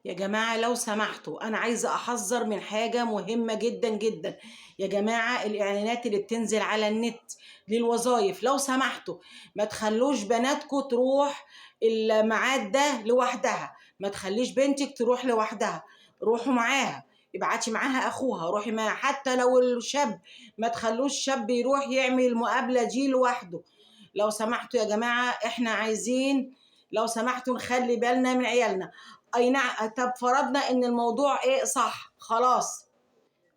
يا جماعة لو سمحتوا أنا عايزة أحذر من حاجة مهمة جدا جدا. يا جماعة الإعلانات اللي بتنزل على النت للوظائف لو سمحتوا ما تخلوش بناتكم تروح الميعاد ده لوحدها، ما تخليش بنتك تروح لوحدها، روحوا معاها، ابعتي معاها أخوها، روحي معاها. حتى لو الشاب ما تخلوش شاب يروح يعمل المقابلة دي لوحده. لو سمحتوا يا جماعة احنا عايزين لو سمحتوا نخلي بالنا من عيالنا. اي نعم، طب فرضنا ان الموضوع ايه صح، خلاص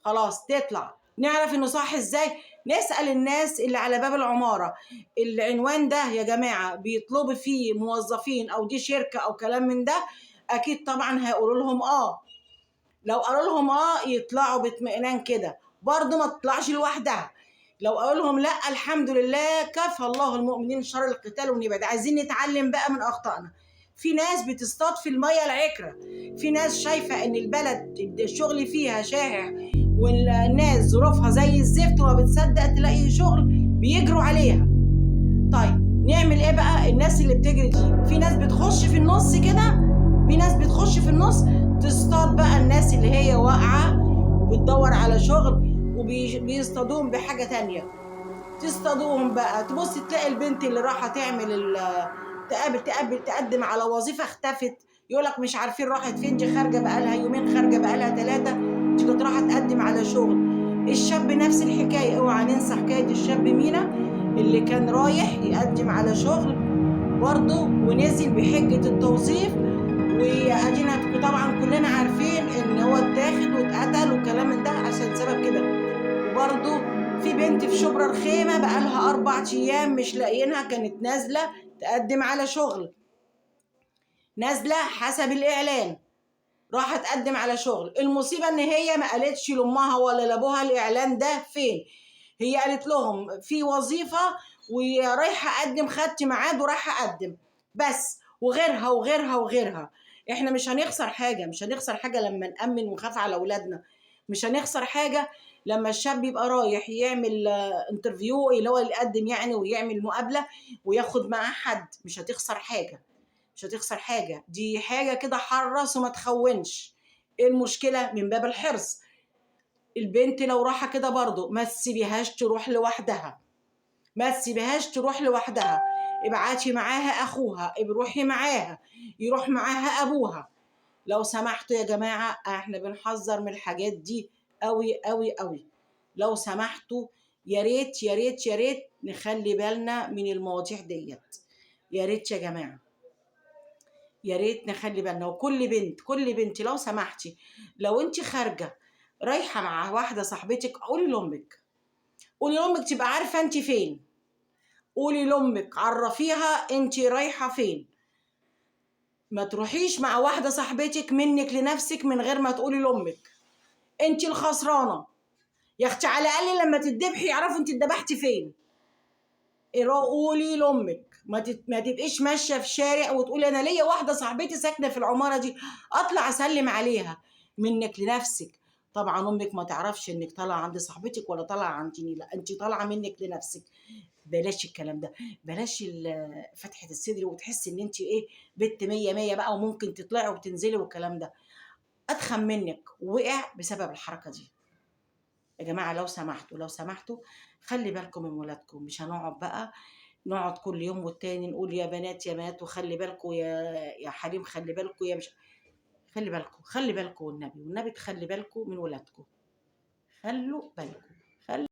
خلاص تطلع نعرف انه صح ازاي. نسأل الناس اللي على باب العمارة العنوان ده يا جماعة بيطلبوا فيه موظفين او دي شركة او كلام من ده، اكيد طبعا هيقولوا لهم اه. لو قالوا لهم اه يطلعوا باطمئنان كده، برضه ما تطلعش لوحدها. لو قالوا لهم لا الحمد لله كفى الله المؤمنين شر القتال ونبعد. عايزين نتعلم بقى من اخطائنا. في ناس بتصطاد في الميه العكره، في ناس شايفه ان البلد الشغل فيها شائع والناس ظروفها زي الزفت وما بتصدق تلاقي شغل بيجروا عليها. طيب نعمل ايه بقى؟ الناس اللي بتجري دي في ناس بتخش في النص كده، في ناس بتخش في النص تصطاد بقى الناس اللي هي واقعه وبتدور على شغل وبيصطادوهم بحاجه تانية. تصطادوهم بقى، تبص تلاقي البنت اللي راحه تعمل تقدم على وظيفه اختفت، يقولك مش عارفين راحت فين، دي خارجه بقالها يومين، خارجه بقالها 3، دي كانت رايحه تقدم على شغل. الشاب نفس الحكايه، اوعى ننسى حكايه الشاب مينا اللي كان رايح يقدم على شغل برضه ونزل بحجه التوظيف، وادينا طبعا كلنا عارفين ان هو اتاخد واتقتل وكلام من ده عشان سبب كده. وبرضه في بنت في شبرا الخيمه بقالها 4 ايام مش لاقيينها، كانت نازله تقدم على شغل، نازله حسب الاعلان راح تقدم على شغل. المصيبه ان هي ما قالتش لامها ولا لابوها الاعلان ده فين، هي قالت لهم في وظيفه ورايحه اقدم، خدت ميعاد ورايحه اقدم بس، وغيرها وغيرها وغيرها. احنا مش هنخسر حاجه، مش هنخسر حاجه لما نأمن ونخاف على اولادنا، مش هنخسر حاجه لما الشاب يبقى رايح يعمل انترفيو اللي هو يقدم يعني ويعمل مقابله وياخد معاه حد. مش هتخسر حاجه، مش هتخسر حاجة، دي حاجة كده حرص وما تخونش. ايه المشكلة؟ من باب الحرص. البنت لو راحة كده برضو ما تسيبيهاش تروح لوحدها، ما تسيبيهاش تروح لوحدها، ابعتي معاها اخوها، روحي معاها، يروح معاها ابوها. لو سمحتوا يا جماعة احنا بنحذر من الحاجات دي قوي قوي قوي. لو سمحتوا يا ريت يا ريت يا ريت نخلي بالنا من المواضيع ديت، يا ريت يا جماعة، يا ريت نخلي بالنا. وكل بنت كل بنت لو سمحتي لو انت خارجه رايحه مع واحده صاحبتك قولي لامك، قولي لامك تبقى عارفه انت فين، قولي لامك عرفيها انت رايحه فين. ما تروحيش مع واحده صاحبتك منك لنفسك من غير ما تقولي لامك، انت الخسرانه يا اختي. على الاقل لما تتذبحي يعرفوا انت اتذبحتي فين. قولي لامك، ما تبقيش ماشيه في شارع وتقولي انا ليا واحده صاحبتي ساكنه في العماره دي اطلع اسلم عليها. منك لنفسك. طبعا امك ما تعرفش انك طالعه عند صاحبتك ولا طالعه عندي، لا انت طالعه منك لنفسك. بلاش الكلام ده، بلاش فتحه الصدر وتحسي ان انت ايه بنت مية مية بقى وممكن تطلعي وتنزلي والكلام ده. اتخن منك وقع بسبب الحركه دي. يا جماعة لو سمحتوا لو سمحتوا خلي بالكم من ولادكم. مش هنقعد بقى نقعد كل يوم والتاني نقول يا بنات يا بنات وخلي بالكم يا حريم خلي بالكم يا مش. خلي بالكم خلي بالكم والنبي والنبي تخلي بالكم من ولادكم، خلوا بالكم. خلي